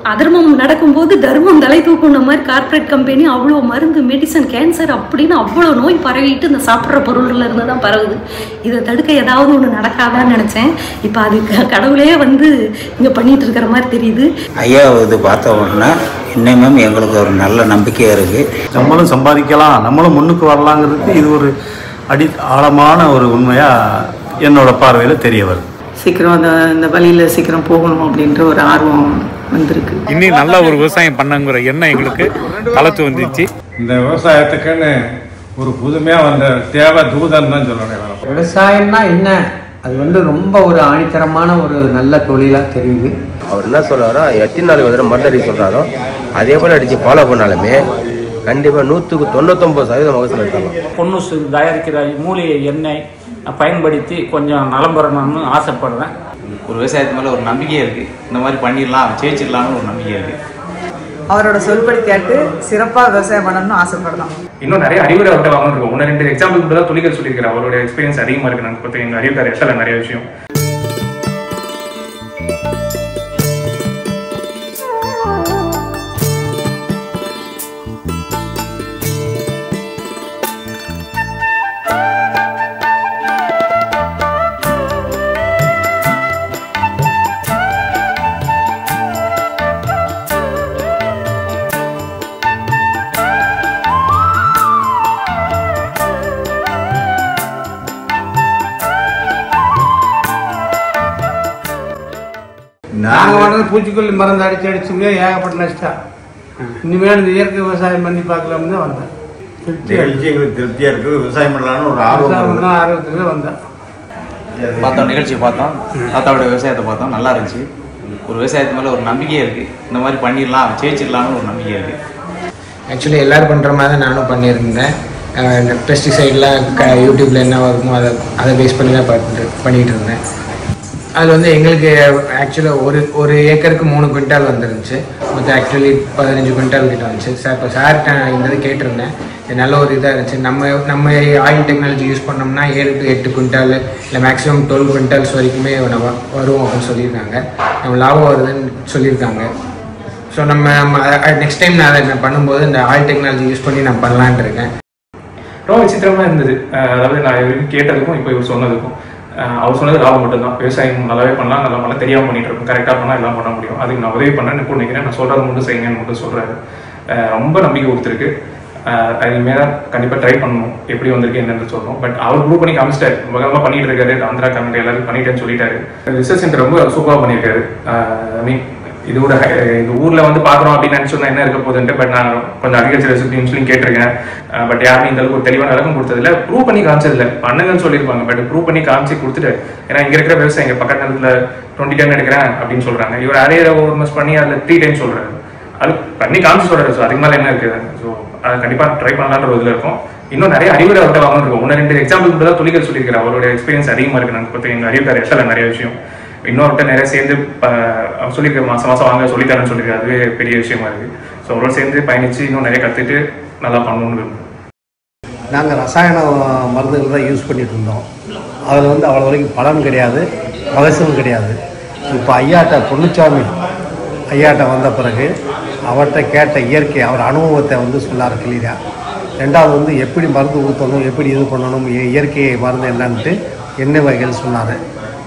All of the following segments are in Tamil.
அதர்மம் நடக்கும்போது தர்மம் தலை தூக்குன மாதிரி கார்ப்பரேட் கம்பெனி அவ்வளோ மருந்து மெடிசன் கேன்சர் அப்படின்னு அவ்வளோ நோய் பரவிட்டு இந்த சாப்பிட்ற பொருள்ல இருந்து தான் பரவுது. இதை தடுக்க ஏதாவது ஒன்று நடக்காதான்னு நினச்சேன். இப்போ அது கடவுளே வந்து இங்கே பண்ணிட்டு இருக்கிற மாதிரி தெரியுது. ஐயா இது பார்த்த உடனே இன்னமும் எங்களுக்கு ஒரு நல்ல நம்பிக்கையாக இருக்குது. நம்மளும் சம்பாதிக்கலாம், நம்மளும் முன்னுக்கு வரலாங்கிறதுக்கு இது ஒரு ஆழமான ஒரு உண்மையாக என்னோட பார்வையில் தெரிய வருது. சீக்கிரம் அந்த வழியில் சீக்கிரம் போகணும் அப்படின்ற ஒரு ஆர்வம் வந்திருக்கு. இன்னும் நல்ல ஒரு விவசாயம் பண்ணுங்கிற எண்ணம் எங்களுக்கு களத்து வந்துச்சு. இந்த விவசாயத்துக்குன்னு ஒரு புதுமையாக வந்த தேவை தூதன் தான் சொல்லணும். விவசாயம்னா என்ன, அது வந்து ரொம்ப ஒரு ஆணித்தரமான ஒரு நல்ல தொழிலாக தெரியுது. அவர் என்ன சொல்கிறாரோ 8 நாள் வந்து மருந்து அடிக்க சொல்கிறாரோ அதே போல் அடித்து ஃபாலோ பண்ணாலுமே கண்டிப்பாக 99% மகசூல் எடுக்கலாம். பொன்னூசு தயாரிக்கிற மூலிகை எண்ணெய் பயன்படுத்தி கொஞ்சம் நலம் பெறணும்னு ஆசைப்படுறேன். ஒரு விவசாயத்து மேலே ஒரு நம்பிக்கையே இருக்குது. இந்த மாதிரி பண்ணிடலாம், ஜெயிச்சிடலாம்னு ஒரு நம்பிக்கை இருக்குது. அவரோட சொல்படி கேட்டு சிறப்பாக விவசாயம் பண்ணணும்னு ஆசைப்படலாம். இன்னும் நிறைய அறிவுரை அவர்கிட்ட வாங்கணும். 1-2 எக்ஸாம்பிள் தான் துளிகள் சொல்லியிருக்கிறேன். அவரோட எக்ஸ்பீரியன்ஸ் அதிகமாக இருக்குது. நாங்கள் பார்த்து எங்கள் அறிவுக்கார எஸ்எல்ல நிறைய விஷயம். நாங்கள் வந்து பூச்சிக்கொல்லி மருந்து அடிச்சு ஏகப்பட்ட நஷ்டம். இனிமேல் இந்த இயற்கை விவசாயம் பண்ணி பார்க்கலாம்னு தான் வந்தேன். எங்களுக்கு திருப்தியாக இருக்குது. விவசாயம் பண்ணலான்னு ஒரு ஆர்வத்தில் வந்தேன். பார்த்தோம், நிகழ்ச்சி பார்த்தோம், தாத்தாவோட விவசாயத்தை பார்த்தோம், நல்லா இருந்துச்சு. ஒரு விவசாயத்து மேலே ஒரு நம்பிக்கையே இருக்குது. இந்த மாதிரி பண்ணிடலாம், ஜெயிச்சிடலாம்னு ஒரு நம்பிக்கை இருக்குது. ஆக்சுவலி எல்லோரும் பண்ணுற மாதிரி தான் நானும் பண்ணியிருந்தேன். இந்த பெஸ்டிசைட்லாம் யூடியூப்பில் என்ன வருமோ அதை பேஸ் பண்ணி தான் பண்ணிகிட்டு இருந்தேன். அதில் வந்து எங்களுக்கு ஆக்சுவலாக ஒரு ஏக்கருக்கு 3 குவிண்டால் வந்துருந்துச்சு. மொத்தம் ஆக்சுவலி 15 குவிண்டால் கிட்ட வந்துச்சு. சார் இப்போ சார்கிட்ட இந்த இது கேட்டிருந்தேன். இது நல்ல ஒரு இதாக இருந்துச்சு. நம்ம ஆயில் டெக்னாலஜி யூஸ் பண்ணோம்னா 7 to 8 குவிண்டால் இல்லை மேக்ஸிமம் 12 குவிண்டால்ஸ் வரைக்குமே வரும் அப்படின்னு சொல்லியிருக்காங்க. நம்ம லாபம் வருதுன்னு சொல்லியிருக்காங்க. ஸோ நம்ம நெக்ஸ்ட் டைம் நான் அதை பண்ணும்போது இந்த ஆயில் டெக்னாலஜி யூஸ் பண்ணி நான் பண்ணலான்ட்டு இருக்கேன். ரொம்ப விசித்திரமாக இருந்தது. அதாவது நான் கேட்டதுக்கும் இப்போ இவர் சொன்னதுக்கும் அவர் சொன்னது லாபம் மட்டும்தான். விவசாயம் நல்லாவே பண்ணலாம், நல்லா பண்ணலாம், தெரியாமல் பண்ணிட்டு இருக்கோம். கரெக்டாக பண்ணால் எல்லாம் பண்ண முடியும். அதுக்கு நான் உதவி பண்ணேன்னு இப்போ நினைக்கிறேன். நான் சொல்கிறது மட்டும் செய்யுங்கன்னு மட்டும் சொல்கிறாரு. ரொம்ப நம்பிக்கை கொடுத்துருக்கு. அதுமாரி கண்டிப்பாக ட்ரை பண்ணணும். எப்படி வந்திருக்கு என்னன்னு சொல்லணும். பட் அவர் ப்ரூவ் பண்ணி காமிச்சிட்டாரு. ரொம்ப காலமாக பண்ணிட்டு இருக்காரு. ஆந்திரா கர்நாடகா எல்லாரும் பண்ணிட்டேன்னு சொல்லிட்டாரு. ரிசர்ச் சென்டர் ரொம்ப சூப்பராக பண்ணியிருக்காரு. ஐ மீன் இது ஊரில் வந்து பார்க்குறோம் அப்படின்னு நினச்சோன்னா என்ன இருக்க போகுதுன்ட்டு. பட் நான் கொஞ்சம் அக்ரிகல்ச்சர் ரெசிபியும் கேட்டிருக்கேன். பட் யாருமே இந்த அளவுக்கு ஒரு தெளிவான விளக்கம் கொடுத்ததில்ல. ப்ரூவ் பண்ணி காமிச்சதில்லை. பண்ணுங்கன்னு சொல்லியிருப்பாங்க. பட் ப்ரூவ் பண்ணி காமிச்சு கொடுத்துட்டு, ஏன்னா இங்கே இருக்கிற விவசாயம் இங்கே பக்கத்து நேரத்தில் 20 டன் எடுக்கிறேன் அப்படின்னு சொல்கிறாங்க. இவர் அதே ஓவர்மஸ் பண்ணி அதில் 3 டைம் சொல்கிறாரு. அது பண்ணி காமிச்சு சொல்கிறாரு. ஸோ அதுக்கு மேலே என்ன இருக்குது? ஸோ அதை கண்டிப்பாக ட்ரை பண்ணலான்ற ஒரு இதில் இருக்கும். இன்னும் நிறைய அறிவுரை அவர்கிட்ட வாங்கணும் இருக்கும். 1-2 எக்ஸாம்பிள் தான் துளிகள் சொல்லியிருக்கிறேன். அவரோட எக்ஸ்பீரியன்ஸ் அதிகமாக இருக்குது. நாங்கள் பார்த்து எங்கள் அறிவுக்கார எஸ்எல்ல நிறைய விஷயம். இன்னொருத்த நிறைய சேர்ந்து சொல்லியிருக்க மாதம் வாங்க சொல்லித்தரேன்னு சொல்லியிருக்காரு. அதுவே பெரிய விஷயமா இருக்குது. ஸோ அவரோட சேர்ந்து பயணித்து இன்னும் நிறைய கற்றுட்டு நல்லா பண்ணணும்னு விரும்புகிறோம். நாங்கள் ரசாயன மருந்துகள் தான் யூஸ் பண்ணிட்டு இருந்தோம். அதில் வந்து அவ்வளோ வரைக்கும் பலன் கிடையாது, மகசூல் கிடையாது. இப்போ பொன்னுச்சாமி ஐயாட்ட வந்த பிறகு அவர்கிட்ட கேட்ட இயற்கை அவர் அனுபவத்தை வந்து சொன்னார் கிளியராக. ரெண்டாவது வந்து எப்படி மருந்து ஊற்றணும், எப்படி இது பண்ணணும், இயற்கை மருந்து என்னன்ட்டு எண்ணெய் வகைகள் சொன்னார்.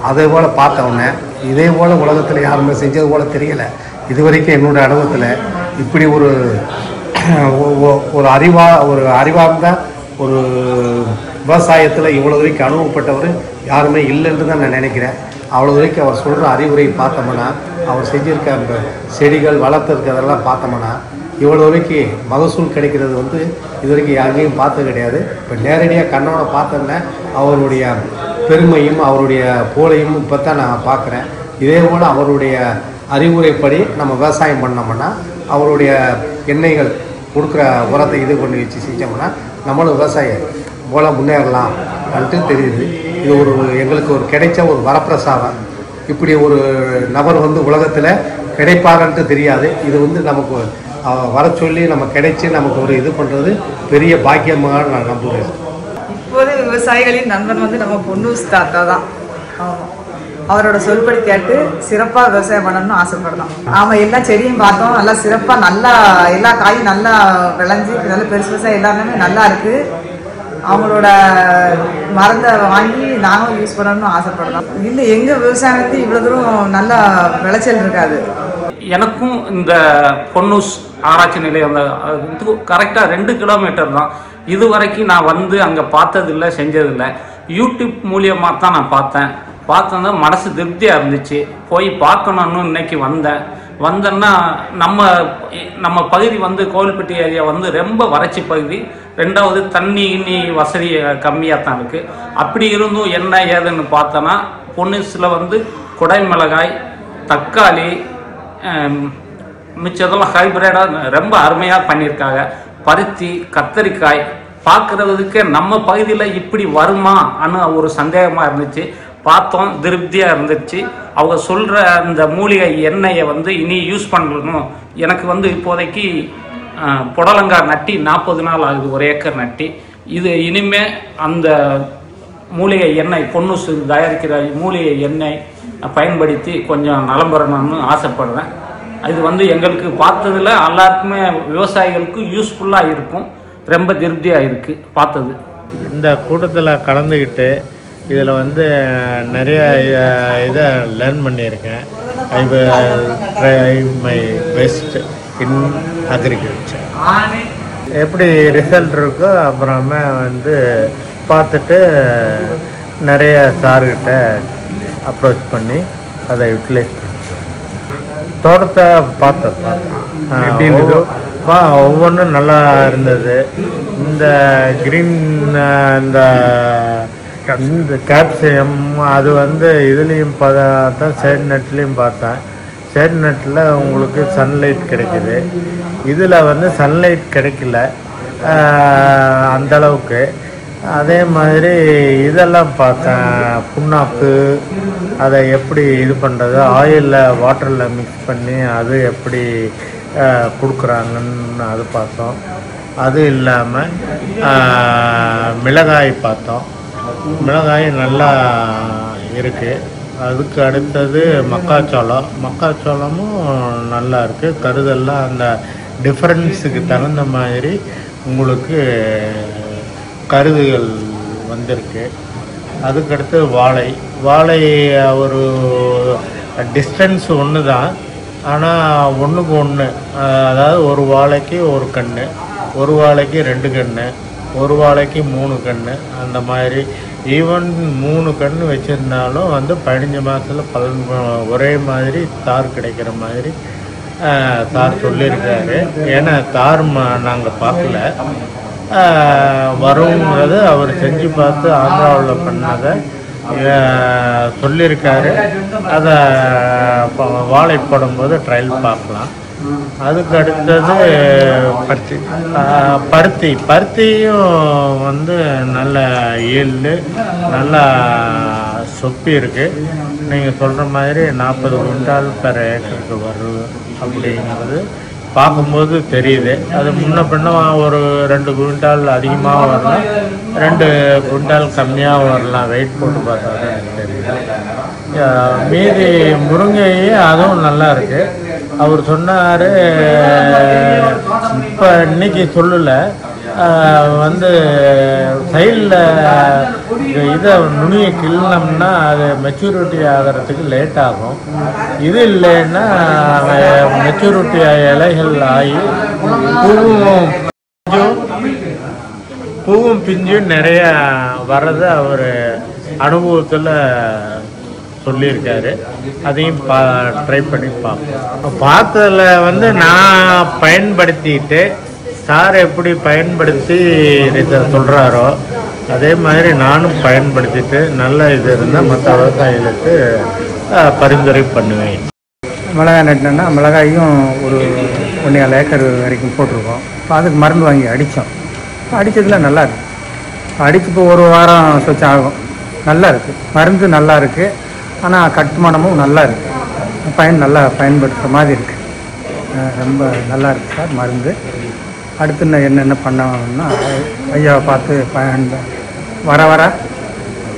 அதே போல் பார்த்தவொடனே இதே போல் உலகத்தில் யாருமே செஞ்சது போல் தெரியலை. இது வரைக்கும் என்னோடய அனுபவத்தில் இப்படி ஒரு அறிவார்ந்த ஒரு விவசாயத்தில் இவ்வளோ வரைக்கும் அனுபவப்பட்டவர் யாருமே இல்லைன்னு தான் நான் நினைக்கிறேன். அவ்வளோ வரைக்கும் அவர் சொல்கிற அறிவுரை பார்த்தோம்னா, அவர் செஞ்சுருக்க அந்த செடிகள் வளர்த்துருக்கிறதெல்லாம் பார்த்தோம்னா இவ்வளோ வரைக்கும் மகசூல் கிடைக்கிறது வந்து இது வரைக்கும் யாருமே பார்த்தது கிடையாது. இப்போ நேரடியாக கண்ணோட பார்த்தோன்னா அவருடைய பெருமையும் அவருடைய போலையும் இப்போ தான் நான் பார்க்குறேன். இதே போல் அவருடைய அறிவுரைப்படி நம்ம விவசாயம் பண்ணோம்னா அவருடைய எண்ணெய்கள் கொடுக்குற உரத்தை இது பண்ணி வச்சு செஞ்சோம்னா நம்மளும் விவசாயம் போல் முன்னேறலாம் அப்படின்ட்டு தெரியுது. இது எங்களுக்கு ஒரு கிடைச்ச ஒரு வரப்பிரசாதம். இப்படி ஒரு நபர் வந்து உலகத்தில் கிடைப்பாருன்ட்டு தெரியாது. இது வந்து நமக்கு வர சொல்லி நம்ம கிடைச்சி நமக்கு ஒரு இது பண்ணுறது பெரிய பாக்கியமாக நான் நம்புகிறேன். இப்போது விவசாயிகளின் நண்பன் வந்து நம்ம பொன்னூஸ் தாத்தா தான். ஆமாம், அவரோட சொல்படி கேட்டு சிறப்பாக விவசாயம் பண்ணணும்னு ஆசைப்படுறோம். ஆமாம், எல்லா செடியும் பார்த்தோம், நல்லா சிறப்பாக நல்லா எல்லா காயும் நல்லா விளைஞ்சி நல்லா பெருசு பெருசாக எல்லாருமே நல்லா இருக்குது. அவங்களோட மருந்தை வாங்கி நாங்களும் யூஸ் பண்ணணும்னு ஆசைப்படுறோம். இல்லை எங்கள் விவசாயத்துக்கு இவ்வளோ தூரம் நல்லா விளைச்சல் இருக்காது. எனக்கும் இந்த பொன்னூஸ் ஆராய்ச்சி நிலையம் இது கரெக்டாக 2 கிலோமீட்டர் தான். இது வரைக்கும் நான் வந்து அங்கே பார்த்ததில்லை, செஞ்சதில்லை. யூடியூப் மூலியமாக தான் நான் பார்த்தேன்னா மனசு திருப்தியாக இருந்துச்சு. போய் பார்க்கணுன்னு இன்னைக்கு வந்தேன்னா நம்ம பகுதி வந்து கோவில்பட்டி ஏரியா வந்து ரொம்ப வறட்சி பகுதி. 2வது தண்ணி வசதி கம்மியாக தான் இருக்குது. அப்படி இருந்தும் என்ன ஏதுன்னு பார்த்தோன்னா பொன்னூஸில் வந்து குடை மிளகாய், தக்காளி, மிச்சதெல்லாம் ஹைப்ரிடாக ரொம்ப அருமையாக பண்ணியிருக்காங்க. பருத்தி, கத்தரிக்காய் பார்க்குறதுக்கு நம்ம பகுதியில் இப்படி வருமான்னு ஒரு சந்தேகமாக இருந்துச்சு. பார்த்தோம், திருப்தியாக இருந்துச்சு. அவங்க சொல்கிற அந்த மூலிகை எண்ணெயை வந்து இனி யூஸ் பண்ணணும். எனக்கு வந்து இப்போதைக்கு புடலங்காய் நட்டி 40 நாள் ஆகுது, 1 ஏக்கர் நட்டி. இது இனிமே அந்த மூலிகை எண்ணெய் பொன்னூஸ் தயாரிக்கிற மூலிகை எண்ணெய் பயன்படுத்தி கொஞ்சம் நலம் பெறணும்னு ஆசைப்படுறேன். இது வந்து எங்களுக்கு பார்த்ததில் எல்லாருக்குமே விவசாயிகளுக்கு யூஸ்ஃபுல்லாக இருக்கும். ரொம்ப திருப்தியாக இருக்குது பார்த்தது. இந்த கூட்டத்தில் கலந்துக்கிட்டு இதில் வந்து நிறைய இதை லேர்ன் பண்ணியிருக்கேன். I my best in agriculture. எப்படி ரிசல்ட் இருக்கோ அப்புறமே வந்து பார்த்துட்டு நிறைய சார்கிட்ட அப்ரோச் பண்ணி அதை யூட்டிலைஸ் பண்ணுறேன். தோட்டத்தை பார்த்தேன் ஒவ்வொன்றும் நல்லா இருந்தது. இந்த கிரீன் இந்த கேப்சியம் அது வந்து இதுலேயும் பார்த்தேன், சைடு நெட்லேயும் பார்த்தேன். சைடு நெட்டில் உங்களுக்கு சன்லைட் கிடைக்கிது. இதில் வந்து சன்லைட் கிடைக்கல அந்தளவுக்கு. அதே மாதிரி இதெல்லாம் பார்த்தேன், புண்ணாக்கு அதை எப்படி இது பண்ணுறது, ஆயிலில் வாட்டரில் மிக்ஸ் பண்ணி அது எப்படி கொடுக்குறாங்கன்னு அது பார்த்தோம். அது இல்லாமல் மிளகாய் பார்த்தோம். மிளகாய் நல்லா இருக்குது. அதுக்கு அடுத்தது மக்காச்சோளமும் நல்லா இருக்குது. கருதெல்லாம் அந்த டிஃப்ரென்ஸுக்கு தகுந்த மாதிரி உங்களுக்கு கருதுகள் வந்திருக்கு. அதுக்கடுத்து வாழை ஒரு டிஸ்டன்ஸ் ஒன்று தான், ஆனால் ஒன்றுக்கு ஒன்று. அதாவது ஒரு வாழைக்கு ஒரு கன்று, ஒரு வாழைக்கு 2 கன்று, ஒரு வாழைக்கு 3 கன்று, அந்த மாதிரி. ஈவன் 3 கன்று வச்சுருந்தாலும் வந்து 15 மாதத்தில் ஒரே மாதிரி தார் கிடைக்கிற மாதிரி தார் சொல்லியிருக்காரு. ஏன்னா தார் நாங்கள் பார்க்கல, வருங்கிறது அவர் செஞ்சு பார்த்து ஆந்திராவில் பண்ணதை சொல்லியிருக்காரு. அதை வாழை போடும்போது ட்ரையல் பார்க்கலாம். அதுக்கு அடுத்தது பருத்தியும் வந்து நல்ல ஈல்டு, நல்லா சொப்பி இருக்குது. நீங்கள் சொல்கிற மாதிரி 40 குவிண்டால் பெர் ஏக்கருக்கு வரும் அப்படிங்கிறது பார்க்கும்போது தெரியுது. அது முன்ன பின்ன ஒரு 2 குவிண்டால் அதிகமாக வரலாம், 2 குவிண்டால் கம்மியாக வரலாம். வெயிட் போட்டு பார்த்தா தான் எனக்கு தெரியுது. மீதி முருங்கையே அதுவும் நல்லா இருக்குது. அவர் சொன்னார், இப்போ இன்னைக்கு சொல்லலை, வந்து சைடில் இதை நுனியை கிள்ளனோம்னா அது மெச்சூரிட்டி ஆகிறதுக்கு லேட் ஆகும். இது இல்லைன்னா மெச்சூரிட்டி இலைகள் ஆகி பூவும் பிஞ்சும் நிறைய வர்றது அவர் அனுபவத்தில் சொல்லியிருக்காரு. அதையும் ட்ரை பண்ணி பார்ப்போம். பார்த்ததில் வந்து நான் பயன்படுத்திட்டு சார் எப்படி பயன்படுத்தி இதை சொல்கிறாரோ அதே மாதிரி நானும் பயன்படுத்திட்டு நல்ல இது இருந்தால் மற்ற விவசாயிகளுக்கு பரிந்துரை பண்ணுவேன். மிளகாய் நட்டினோன்னா மிளகாயும் ஒரு 1.5 ஏக்கர் வரைக்கும் போட்டிருக்கோம். இப்போ அதுக்கு மருந்து வாங்கி அடித்தோம். அடித்ததில் நல்லா இருக்குது. அடித்து இப்போ 1 வாரம் சொச்சு ஆகும். நல்லா இருக்குது, மருந்து நல்லா இருக்குது. ஆனால் கட்டுமானமும் நல்லா இருக்குது. நல்லா பயன்படுத்துகிற மாதிரி இருக்குது. ரொம்ப நல்லா இருக்குது சார் மருந்து. அடுத்து என்னென்ன பண்ணோம்னா ஐயாவை பார்த்து வர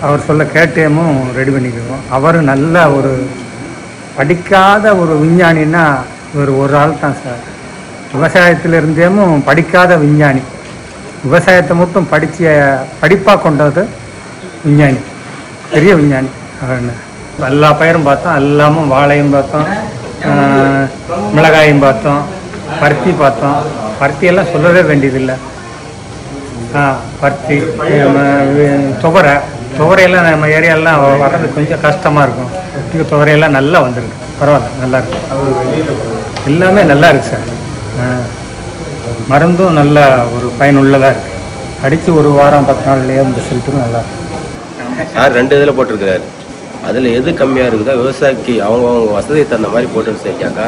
அவர் சொல்ல கேட்டேமும் ரெடி பண்ணிக்குவோம். அவர் நல்ல ஒரு படிக்காத ஒரு விஞ்ஞானின்னா இவர் ஒரு ஆள் தான் சார். விவசாயத்தில் இருந்தேமும் படிக்காத விஞ்ஞானி, விவசாயத்தை மட்டும் படிப்பாக கொண்டது விஞ்ஞானி, பெரிய விஞ்ஞானி. எல்லா பயிரும் பார்த்தோம், எல்லாமும் வாழையும் பார்த்தோம், மிளகாயும் பார்த்தோம், பருத்தி பார்த்தோம். பருத்தியெல்லாம் சொல்லவே வேண்டியதில்லை. பருத்தி, துவரையெல்லாம் நம்ம ஏரியாலாம் வர்றது கொஞ்சம் கஷ்டமாக இருக்கும். துவரையெல்லாம் நல்லா வந்திருக்கு, பரவாயில்ல, நல்லா இருக்கு, எல்லாமே நல்லா இருக்குது சார். மருந்தும் நல்ல ஒரு பயனுள்ளதாக இருக்குது. அடித்து ஒரு வாரம் 10 நாள்லேயே இந்த ரிசல்ட்டும் நல்லா இருக்குது. சார் 2 இதில் போட்டிருக்கிறாரு. அதில் எது கம்மியாக இருக்குதோ விவசாயிக்கு அவங்க வசதியை தகுந்த மாதிரி போட்டு செஞ்சாக்கா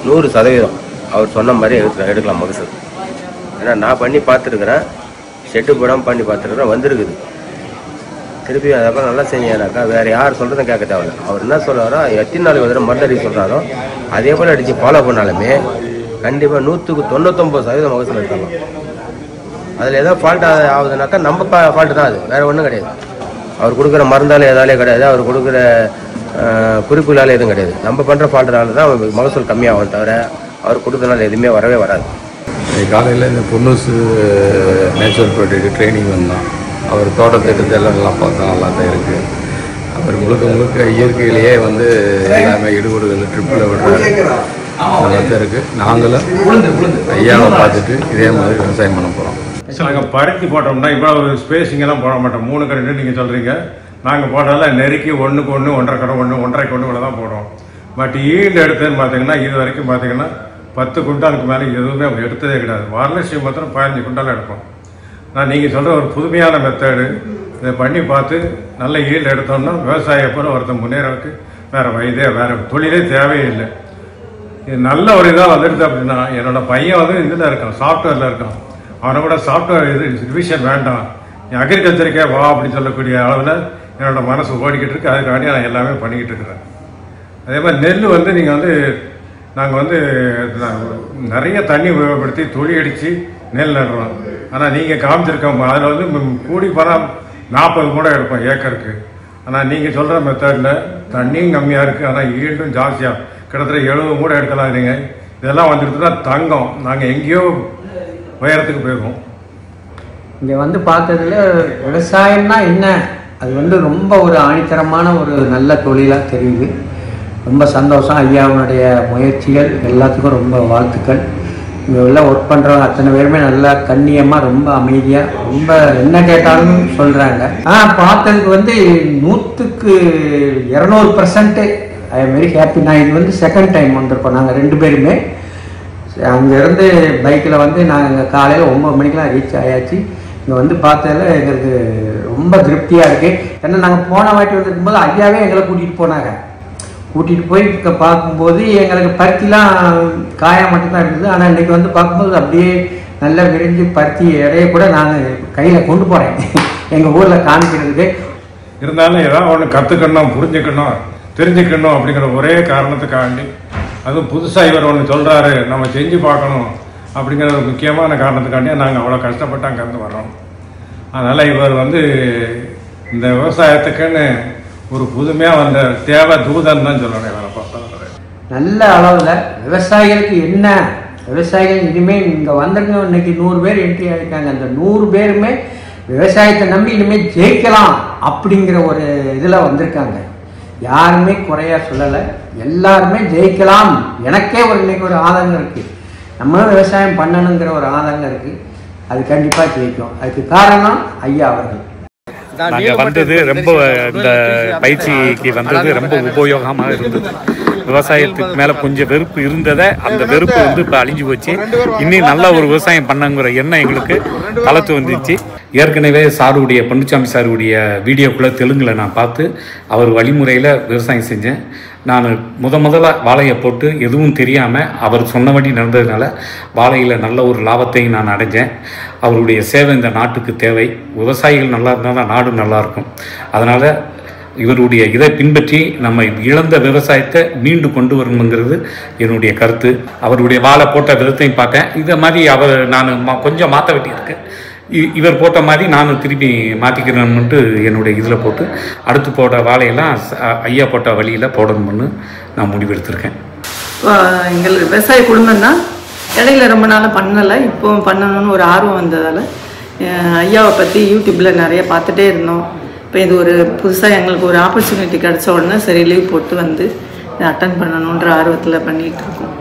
100% அவர் சொன்ன மாதிரி எடுக்கலாம் மகசூல். ஏன்னா நான் பண்ணி பார்த்துருக்குறேன், ஷெட்டு போடாமல் பண்ணி பார்த்துருக்குறேன், வந்திருக்குது. திருப்பி அதெல்லாம் நல்லா செஞ்சேனாக்கா வேறு யார் சொல்கிறதும் கேட்க தேவையில்லை. அவர் என்ன சொல்கிறாரோ எத்தனை நாள் வந்து மருந்தடி சொல்கிறாரோ அதே போல் அடித்து ஃபாலோ பண்ணாலுமே கண்டிப்பாக 199% மகசூல் எடுக்கலாம். அதில் ஏதோ ஃபால்ட் ஆகுதுனாக்கா நம்ம ஃபால்ட்டு தான், அது வேறு ஒன்றும் கிடையாது. அவர் கொடுக்குற மருந்தால் எதாலே கிடையாது, அவர் கொடுக்குற குறிப்புகளால் எதுவும் கிடையாது. நம்ம பண்ணுற ஃபால்ட்டுனால தான் மகசூல் கம்மியாகும், தவிர அவர் கொடுத்தனால எதுவுமே வரவே வராது. காலையில் இந்த பொன்னூசு நேச்சுரல் ப்ராடக்ட் ட்ரைனிங் வந்தோம். அவர் தோட்டத்தை எடுத்து எல்லாம் நல்லா பார்த்தோம், நல்லா தான் இருக்குது. அவர் முழுக்க இயற்கையிலேயே வந்து எல்லாமே இடுபடுகள் ட்ரிப்பில் விடுறாரு, நல்லா தான் இருக்குது. நாங்களும் ஐயாவை பார்த்துட்டு இதே மாதிரி விவசாயம் பண்ண போகிறோம். நாங்கள் பருத்தி போட்டோம்னா இவ்வளோ ஸ்பேஸிங்கெல்லாம் போட மாட்டோம். 3 கரெண்டு நீங்கள் சொல்கிறீங்க, நாங்கள் போட்டாலும் நெருக்கி 1க்கு 1 1.5 கடை 1 1.5 1 இவ்வளோ தான் போடுறோம். பட் ஈல்டு எடுத்ததுன்னு பார்த்தீங்கன்னா இது வரைக்கும் பார்த்தீங்கன்னா 10 குண்டாலுக்கு மேலே எதுவுமே அவங்க எடுத்ததே கிடையாது. வரலட்சுமி மாத்திரம் 15 குண்டாலும் எடுப்போம். நான் நீங்கள் சொல்கிற ஒரு புதுமையான மெத்தடு இதை பண்ணி பார்த்து நல்ல ஈல்டு எடுத்தோம்னா விவசாயியை போல ஒருத்தர் முன்னேறதுக்கு வேறு தொழிலே தேவையில்லை. இது நல்ல ஒரு இதாக வந்துடுது. அப்படின்னா என்னோட பையன் வந்து இதில் இருக்கான், சாஃப்ட்வேரில் இருக்கான். அவனை கூட சாஃப்ட்வேர் இது ரிவிஷன் வேண்டாம், நீ அக்ரிகல்ச்சருக்கே வா அப்படின்னு சொல்லக்கூடிய அளவில் என்னோட மனசு ஓடிக்கிட்டு இருக்கு. அதுக்காண்டி நான் எல்லாமே பண்ணிக்கிட்டு இருக்கிறேன். அதே மாதிரி நெல் வந்து நீங்கள் வந்து நாங்கள் வந்து நிறைய தண்ணி உபயோகப்படுத்தி தொழி அடித்து நெல் நடுறோம். ஆனால் நீங்கள் காமிச்சிருக்கோம் அதில் வந்து கூடி போனால் 40 மூடை எடுப்போம் ஏக்கருக்கு. ஆனால் நீங்கள் சொல்கிற மெத்தடில் தண்ணியும் கம்மியாக இருக்குது, ஆனால் ஈல்டும் ஜாஸ்தியாக கிட்டத்தட்ட 70 மூடை எடுக்கலாம். நீங்கள் இதெல்லாம் வந்துடுதுன்னா தங்கம், நாங்கள் எங்கேயோ உயரத்துக்கு போயிருக்கோம். இங்கே வந்து பார்த்ததுல விவசாயம்னா என்ன, அது வந்து ரொம்ப ஒரு ஆணித்தரமான ஒரு நல்ல தொழிலாக தெரியுது. ரொம்ப சந்தோஷம். ஐயாவுடைய முயற்சிகள் எல்லாத்துக்கும் ரொம்ப வாழ்த்துக்கள். இங்கே உள்ள ஒர்க் பண்ணுறவங்க அத்தனை பேருமே நல்லா கண்ணியமாக ரொம்ப அமைதியாக ரொம்ப என்ன கேட்டாலும் சொல்கிறாங்க. பார்த்ததுக்கு வந்து 100க்கு 200% ஐ எம் வெரி ஹாப்பி. நான் இது வந்து செகண்ட் டைம் வந்திருப்போம். நாங்கள் 2 பேருமே அங்கேருந்து பைக்கில் வந்து நாங்கள் காலையில் 9 மணிக்கெலாம் ரீச் ஆயாச்சு. இங்கே வந்து பார்த்ததில் எங்களுக்கு ரொம்ப திருப்தியாக இருக்குது. ஏன்னா நாங்கள் போன வாட்டி வந்துருக்கும்போது ஐயாவே எங்களை கூட்டிகிட்டு போனாங்க. கூட்டிகிட்டு போய் பார்க்கும்போது எங்களுக்கு பருத்திலாம் காயாக மட்டும்தான் இருந்தது. ஆனால் இன்றைக்கி வந்து பார்க்கும்போது அப்படியே நல்லா விரிஞ்சு பருத்தி இடையே கூட நாங்கள் கையில் கொண்டு போகிறேன் எங்கள் ஊரில் காமிக்கிறதுக்கு. இருந்தாலும் ஏதாவது ஒன்று கற்றுக்கணும், புரிஞ்சுக்கணும், தெரிஞ்சுக்கணும் அப்படிங்கிற ஒரே காரணத்துக்காண்டி, அதுவும் புதுசாக இவர் ஒன்று சொல்கிறாரு நம்ம செஞ்சு பார்க்கணும் அப்படிங்கிற ஒரு முக்கியமான காரணத்துக்காண்டியே நாங்கள் அவ்வளோ கஷ்டப்பட்டு அங்கேருந்து வர்றோம். அதனால் இவர் வந்து இந்த விவசாயத்துக்குன்னு ஒரு புதுமையாக வந்த தேவை தூதன் தான் சொல்லணும். இவரை பார்த்தா நல்ல அளவில் விவசாயிகளுக்கு என்ன, விவசாயிகள் இனிமேல் இங்கே வந்திருக்க இன்னைக்கு 100 பேர் என்ட்ரி ஆகிருக்காங்க. அந்த 100 பேருமே விவசாயத்தை நம்பி இனிமேல் ஜெயிக்கலாம் அப்படிங்கிற ஒரு இதில் வந்திருக்காங்க. யாருமே குறையா சொல்லலை, எல்லாருமே ஜெயிக்கலாம். எனக்கே இன்னைக்கு ஒரு ஆதங்கம் இருக்குது, நம்மளும் விவசாயம் பண்ணணுங்கிற ஒரு ஆதங்கம் இருக்குது. அது கண்டிப்பாக ஜெயிக்கும். அதுக்கு காரணம் ஐயா அவர்கள். நாங்கள் வந்தது ரொம்ப இந்த பயிற்சிக்கு வந்தது ரொம்ப உபயோகமாக இருந்தது. விவசாயத்துக்கு மேலே கொஞ்சம் வெறுப்பு இருந்ததை அந்த வெறுப்பு வந்து இப்போ அழிஞ்சு போச்சு. இன்னும் நல்ல ஒரு விவசாயம் பண்ணங்கிற எண்ணம் எங்களுக்கு வளர்த்து வந்துச்சு. ஏற்கனவே சாருடைய பொன்னுச்சாமி சாருடைய வீடியோக்குள்ளே தெலுங்கில் நான் பார்த்து அவர் வழிமுறையில் விவசாயம் செஞ்சேன். நான் முதல்ல வாழையை போட்டு எதுவும் தெரியாமல் அவர் சொன்னபடி நடந்ததுனால வாழையில் நல்ல ஒரு லாபத்தையும் நான் அடைஞ்சேன். அவருடைய சேவை இந்த நாட்டுக்கு தேவை. விவசாயிகள் நல்லா இருந்தால் தான் நாடு நல்லாயிருக்கும். அதனால் இவருடைய இதை பின்பற்றி நம்ம இழந்த விவசாயத்தை மீண்டு கொண்டு வரணுங்கிறது என்னுடைய கருத்து. அவருடைய வாழை போட்ட விதத்தையும் பார்த்தேன். இதை மாதிரி நான் கொஞ்சம் மாற்ற வேண்டியிருக்கு. இவர் போட்ட மாதிரி நானும் திருப்பி மாற்றிக்கிறேன்னுட்டு என்னுடைய இதில் போட்டு அடுத்து போட்ட வாழையெல்லாம் ஐயா போட்ட வழியில் போடணும்னு நான் முடிவெடுத்திருக்கேன். எங்கள் விவசாய குடும்பம் தான். இடையில ரொம்ப நாளாக பண்ணலை, இப்போ பண்ணணும்னு ஒரு ஆர்வம் வந்ததால் ஐயாவை பற்றி யூடியூப்பில் நிறைய பார்த்துட்டே இருந்தோம். இப்போ இது ஒரு புதுசாக எங்களுக்கு ஒரு ஆப்பர்ச்சுனிட்டி கிடச்ச உடனே சரி லீவ் போட்டு வந்து இதை அட்டன் பண்ணணுன்ற ஆர்வத்தில் பண்ணிகிட்டு இருக்கோம்.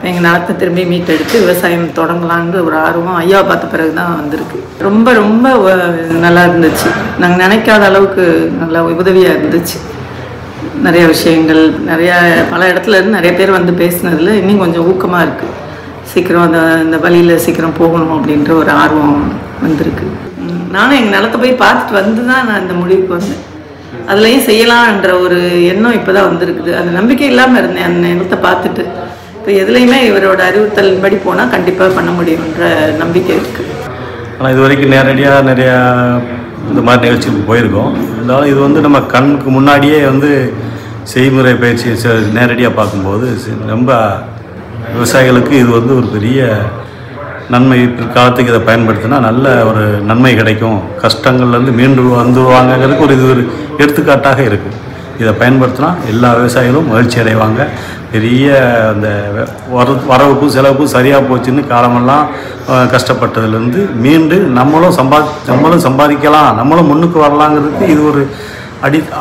எங்கள் நிலத்தை திரும்பி மீட்டெடுத்து விவசாயம் தொடங்கலான்னு ஒரு ஆர்வம் ஐயாவை பார்த்த பிறகு தான் வந்திருக்கு. ரொம்ப ரொம்ப நல்லா இருந்துச்சு. நாங்கள் நினைக்காத அளவுக்கு நல்லா உதவியாக இருந்துச்சு. நிறைய விஷயங்கள் பல இடத்துல இருந்து நிறைய பேர் வந்து பேசினதில் இன்னும் கொஞ்சம் ஊக்கமாக இருக்குது. சீக்கிரம் இந்த வழியில் சீக்கிரம் போகணும் அப்படின்ற ஒரு ஆர்வம் வந்திருக்கு. நானும் எங்கள் நிலத்தை போய் பார்த்துட்டு வந்து தான் நான் இந்த முடிவுக்கு வந்தேன். அதுலேயும் செய்யலான்ற ஒரு எண்ணம் இப்போ தான் வந்திருக்குது. அது நம்பிக்கை இல்லாமல் இருந்தேன் அந்த நிலத்தை பார்த்துட்டு. இப்போ எதுலேயுமே இவரோட அறிவுறுத்தலின்படி போனால் கண்டிப்பாக பண்ண முடியுன்ற நம்பிக்கை இருக்குது. ஆனால் இது வரைக்கும் நேரடியாக நிறையா இந்த மாதிரி நிகழ்ச்சிக்கு போயிருக்கோம். இருந்தாலும் இது வந்து நம்ம கண்ணுக்கு முன்னாடியே வந்து செய்முறை பயிற்சி நேரடியாக பார்க்கும்போது ரொம்ப விவசாயிகளுக்கு இது வந்து ஒரு பெரிய நன்மை. பிற்காலத்துக்கு இதை பயன்படுத்தினா நல்ல ஒரு நன்மை கிடைக்கும், கஷ்டங்கள்லேருந்து மீண்டு வந்துடுவாங்கிறதுக்கு இது ஒரு எடுத்துக்காட்டாக இருக்குது. இதை பயன்படுத்தினா எல்லா விவசாயிகளும் மகிழ்ச்சி அடைவாங்க. பெரிய அந்த வரவுக்கும் செலவுக்கும் சரியாக போச்சுன்னு காலமெல்லாம் கஷ்டப்பட்டதுலேருந்து மீண்டு நம்மளும் சம்பாதிக்கலாம், நம்மளும் முன்னுக்கு வரலாங்கிறதுக்கு இது ஒரு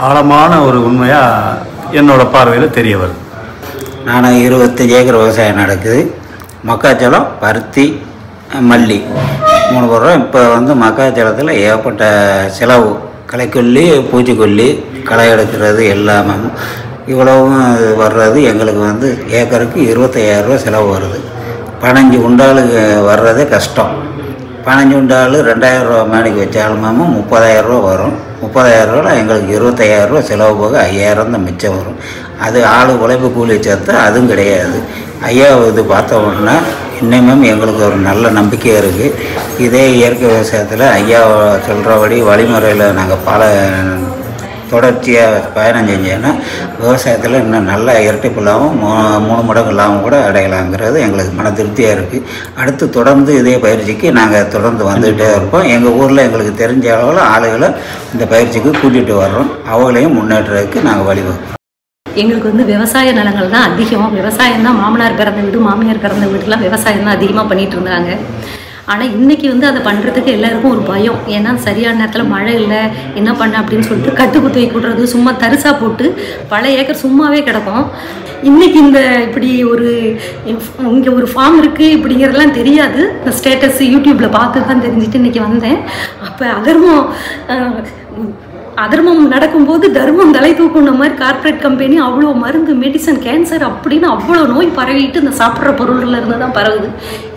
ஆழமான ஒரு உண்மையாக என்னோட பார்வையில் தெரிய வருது. நான் 25 ஏக்கர் விவசாயம் நடக்குது. மக்காச்சோளம், பருத்தி, மல்லி 3 போடுறோம். இப்போ வந்து மக்காச்சோளத்தில் ஏகப்பட்ட செலவு, களைக்கொல்லி, பூச்சிக்கொல்லி, களை எடுக்கிறது எல்லாமே இவ்வளவும் வர்றது எங்களுக்கு வந்து ஏக்கருக்கு 25,000 ரூபா செலவு வருது. 15 குண்டாலுக்கு வர்றதே கஷ்டம். 15 குண்டால் 2,000 ரூபா மேடைக்கு வச்சாலும் 30,000 ரூபா வரும். 30,000 ரூபா எங்களுக்கு 25,000 ரூபா செலவு போக 5,000 தான் மிச்சம் வரும். அது ஆள் உழைப்பு கூலி சேர்த்தா அதுவும் கிடையாது. ஐயா இது பார்த்த உடனே இன்னமும் எங்களுக்கு ஒரு நல்ல நம்பிக்கை இருக்குது. இதே இயற்கை விவசாயத்தில் ஐயா சொல்கிறபடி வழிமுறையில் நாங்கள் தொடர்ச்சியாக பயணம் செஞ்சோன்னா விவசாயத்தில் இன்னும் நல்ல இரட்டிப்புலாவும் 3 மடங்கு லாபம் கூட அடையலாங்கிறது எங்களுக்கு மன திருப்தியாக இருக்குது. அடுத்து தொடர்ந்து இதே பயிற்சிக்கு நாங்கள் தொடர்ந்து வந்துகிட்டே இருப்போம். எங்கள் ஊரில் எங்களுக்கு தெரிஞ்ச அளவில் ஆளுகளை இந்த பயிற்சிக்கு கூட்டிகிட்டு வர்றோம். அவங்களையும் முன்னேற்றத்துக்கு நாங்கள் வழிவகுப்போம். எங்களுக்கு வந்து விவசாய நிலங்கள் தான் அதிகம். விவசாயம் தான் மாமனார் பிறந்த வீடு, மாமியார் பிறந்த வீட்டுலாம் விவசாயம் தான் அதிகமாக பண்ணிகிட்டு இருந்தாங்க. ஆனால் இன்றைக்கி வந்து அதை பண்ணுறதுக்கு எல்லாருக்கும் ஒரு பயம். ஏன்னா சரியான நேரத்தில் மழை இல்லை, என்ன பண்ண அப்படின்னு சொல்லிட்டு கட்டுக்குத்தையை கூட்டுறது, சும்மா தரிசாக போட்டு பல ஏக்கர் சும்மாவே கிடக்கும். இன்றைக்கி இப்படி இங்கே ஒரு ஃபார்ம் இருக்குது இப்படிங்கிறதுலாம் தெரியாது. இந்த ஸ்டேட்டஸ் யூடியூப்பில் பார்த்து தான் தெரிஞ்சுட்டு இன்றைக்கி வந்தேன். அப்போ அதர்மம் நடக்கும்போது தர்மம் தலை தூக்குன மாதிரி கார்ப்பரேட் கம்பெனி அவ்வளோ மருந்து, மெடிசன், கேன்சர் அப்படின்னு அவ்வளோ நோய் பரவிட்டு இந்த சாப்பிட்ற பொருள்ல இருந்து தான் பரவுது.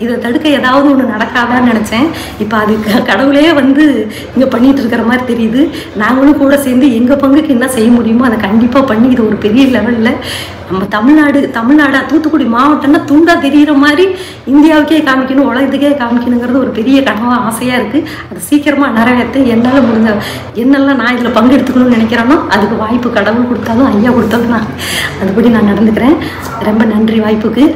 இதை தடுக்க ஏதாவது ஒன்று நடக்காதான்னு நினச்சேன். இப்போ அது கடவுளே வந்து இங்கே பண்ணிட்டு இருக்கிற மாதிரி தெரியுது. நாங்களும் கூட சேர்ந்து எங்கள் பங்குக்கு என்ன செய்ய முடியுமோ அதை கண்டிப்பாக பண்ணி இது ஒரு பெரிய லெவலில் நம்ம தமிழ்நாடா தூத்துக்குடி மாவட்டம்னா துண்டா தெரிகிற மாதிரி இந்தியாவுக்கே காமிக்கணும், உலகத்துக்கே காமிக்கணுங்கிறது ஒரு பெரிய கனவாக ஆசையாக இருக்குது. அது சீக்கிரமாக நிறைவேற்ற என்னால் முடிஞ்ச என்னெல்லாம் நான் இதில் பங்கெடுத்துக்கணும்னு நினைக்கிறேனோ அதுக்கு வாய்ப்பு கடவுள் கொடுத்தாலும் ஐயா கொடுத்தாலும் நான் அதுபடி நான் நடந்துக்கிறேன். ரொம்ப நன்றி வாய்ப்புக்கு.